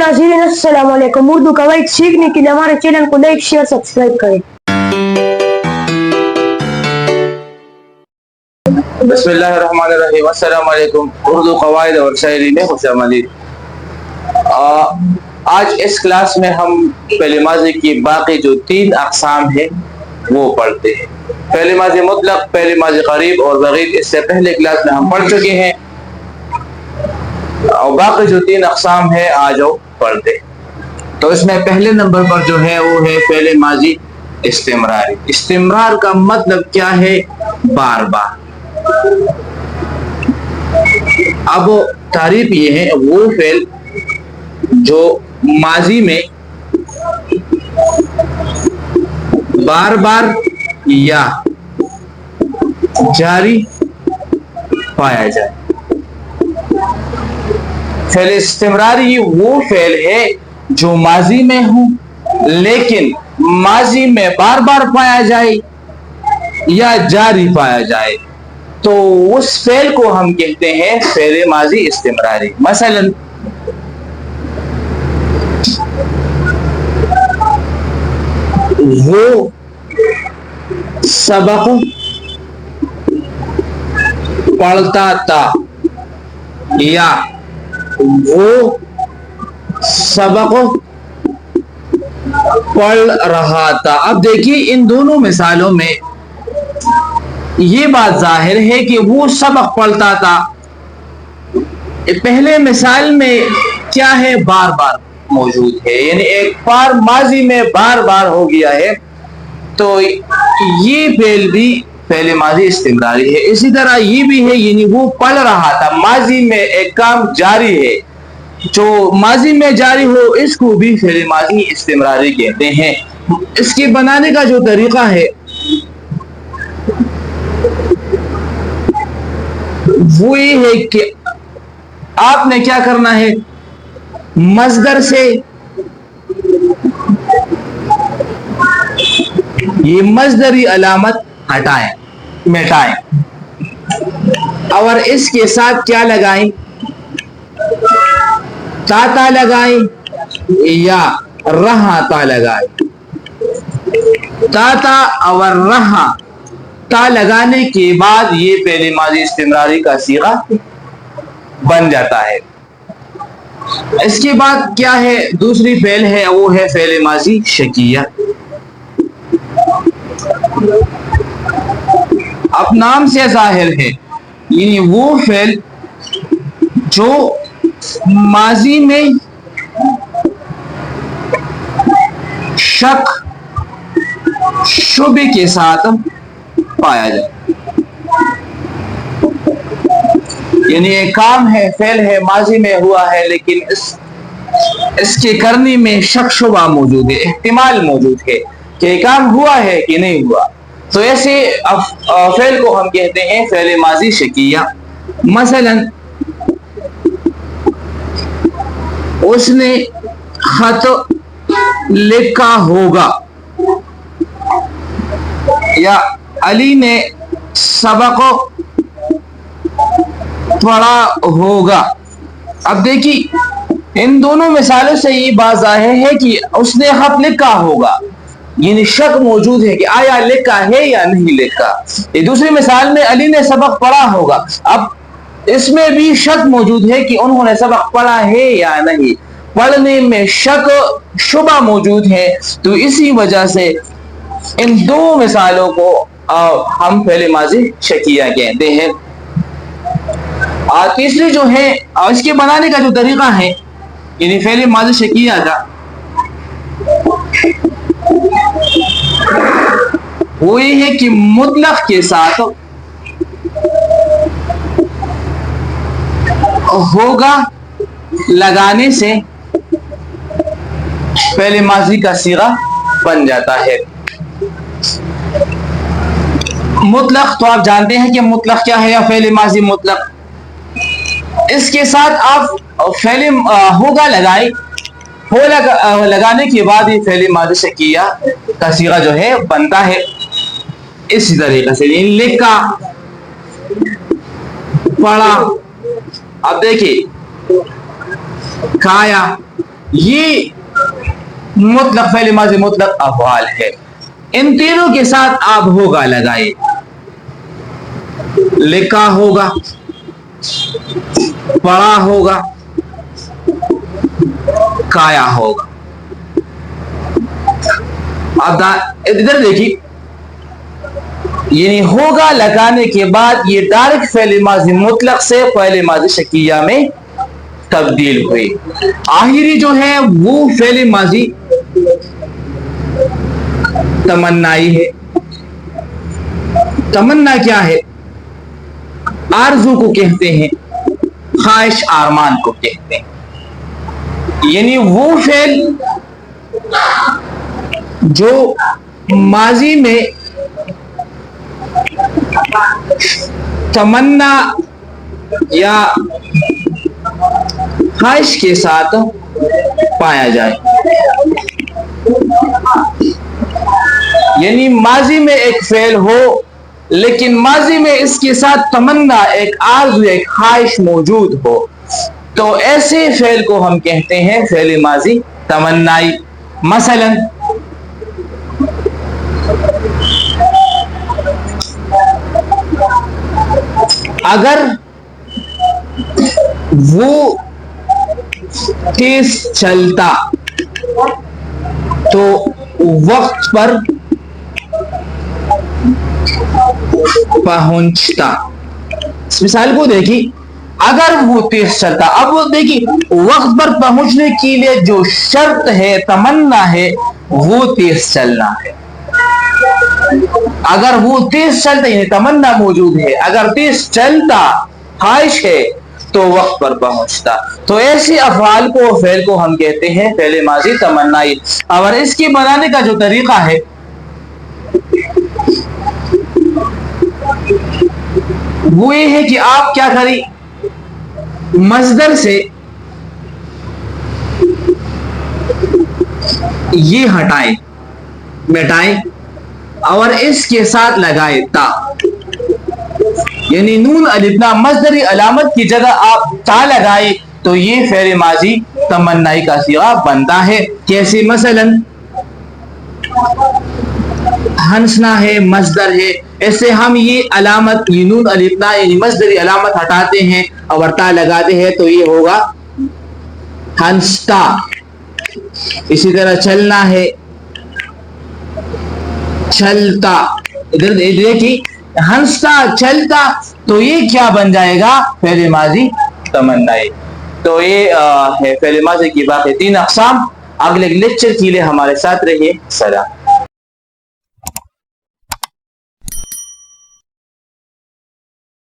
नाज़रीन अस्सलाम वालेकुम। उर्दू कवायद सीखने के लिए हमारे चैनल को लाइक शेयर सब्सक्राइब करें। बिस्मिल्लाहिर्रहमानिर्रहीम। अस्सलाम वालेकुम। उर्दू कवायद और शायरी में खुशामदीद। आज इस क्लास में हम फ़ेल माज़ी की बाकी जो 3 अक़साम है वो पढ़ते हैं। फ़ेल माज़ी मुतलक, फ़ेल माज़ी क़रीब और बग़ीद इससे पहले क्लास में हम पढ़ चुके हैं और बाकी जो 3 अक़साम है आज वो पढ़ते हैं। तो इसमें पहले नंबर पर जो है वो है फ़ेल माज़ी इस्तिमरारी। इस्तिमरार का मतलब क्या है? बार बार। अब तारीफ ये है वो फेल जो माजी में बार बार या जारी पाया जाए। फेल इस्तिमरारी वो फेल है जो माजी में हो लेकिन माजी में बार बार पाया जाए या जारी पाया जाए, तो उस फेल को हम कहते हैं फेल माजी इस्तिमरारी। मसलन वो सबक पढ़ता था या वो सबक पढ़ रहा था। अब देखिए इन दोनों मिसालों में ये बात जाहिर है कि वो सबक पढ़ता था। पहले मिसाल में क्या है? बार बार मौजूद है, यानी एक बार माजी में बार बार हो गया है, तो ये फेल भी फेल माजी इस्तिमरारी है। इसी तरह ये भी है, यानी वो पढ़ रहा था, माजी में एक काम जारी है, जो माजी में जारी हो इसको भी फेल माजी इस्तिमरारी कहते हैं। इसके बनाने का जो तरीका है वो ये है कि आपने क्या करना है, मस्दर से ये मस्दरी अलामत हटाएं, मिटाएं और इसके साथ क्या लगाएं? ताता लगाएं या रहा ता लगाएं। ताता और रहा ता लगाने के बाद ये फेल माजी इस्तिमरारी का सीगा बन जाता है। इसके बाद क्या है? दूसरी फेल है वो है फेल माजी शकिया। अब नाम से जाहिर है, यानी वो फेल जो माजी में शक शुबे के साथ पाया जाए, यानी एक काम है, फेल है, माजी में हुआ है लेकिन इसके करने में शक शुबा मौजूद है, इहतिमाल मौजूद है कि काम हुआ है कि नहीं हुआ, तो ऐसे फेल को हम कहते हैं फेल माजी शकिया। मसलन उसने खत लिखा होगा या अली ने सबक पढ़ा होगा। अब देखिए इन दोनों मिसालों से ये बात जाहिर है कि उसने खत लिखा होगा, यानी शक मौजूद है कि आया लिखा है या नहीं लिखा। ये दूसरी मिसाल में अली ने सबक पढ़ा होगा, अब इसमें भी शक मौजूद है कि उन्होंने सबक पढ़ा है या नहीं, पढ़ने में शक शुबा मौजूद है। तो इसी वजह से इन दो मिसालों को हम फेल माजी शकिया कहते हैं। तीसरी जो है इसके बनाने का जो तरीका है, यानी फेल माजी शकिया का, वो ये है कि मुतलक के साथ होगा लगाने से फेल माजी का सीगा बन जाता है। मुतलक तो आप जानते हैं कि मुतलक क्या है, या फेल माजी मुतलक। इसके साथ आप फेल होगा लगाए, हो लगाने के बाद ये फेल माजी शकिया का सीगा जो है बनता है। इसी तरीके से लिखा, पढ़ा, अब देखिए खाया ये मुतलक फ़ेल माज़ी मुतलक अफ़आल है। इन तीनों के साथ आप होगा लगाए। लिखा होगा, पढ़ा होगा, खाया होगा। अब इधर देखिए, यानी होगा लगाने के बाद ये डायरेक्ट फ़ेल माज़ी मुतलक से फ़ेल माज़ी शकिया में तब्दील हुई। आखिरी जो है वो फ़ेल माज़ी तमन्नाई है। तमन्ना क्या है? आरज़ू को कहते हैं, ख्वाहिश आरमान को कहते हैं। यानी वो फ़ेल जो माजी में तमन्ना या ख्वाहिश के साथ पाया जाए। यानी माजी में एक फेल हो, लेकिन माजी में इसके साथ तमन्ना, एक आरज़ू, एक ख्वाहिश मौजूद हो, तो ऐसे फेल को हम कहते हैं फेल माजी तमन्नाई। मसलन अगर वो तेज चलता तो वक्त पर पहुंचता। इस मिसाल को देखिए, अगर वो तेज चलता, अब वो देखिए वक्त पर पहुंचने के लिए जो शर्त है, तमन्ना है, वो तेज चलना है। अगर वो तेज चलता, यानी तमन्ना मौजूद है, अगर तेज चलता ख्वाहिश है, तो वक्त पर पहुंचता। तो ऐसे अफ़आल को, फेल को हम कहते हैं फेल माजी तमन्नाई। और इसके बनाने का जो तरीका है वो ये है कि आप क्या करें, मज़दर से ये हटाएं, मिटाएं और इसके साथ लगाए ता, यानी नून अलिफ मज़दरी अलामत की जगह आप ता लगाए तो ये फेल माजी तमन्नाई का सीगा बनता है। कैसे? मसलन हंसना है, मज़दर है, ऐसे हम ये अलामत, ये नून अलिफ यानी मज़दरी अलामत हटाते हैं और ता लगाते हैं तो ये होगा हंसता। इसी तरह चलना है, चलता। इधर देखिए, हंसता, चलता, तो ये क्या बन जाएगा? फेल माजी तमन्नाई। तो ये है फेल माजी की बाकी 3 अक़साम। अगले लेक्चर के लिए हमारे साथ रहिए। सलाम।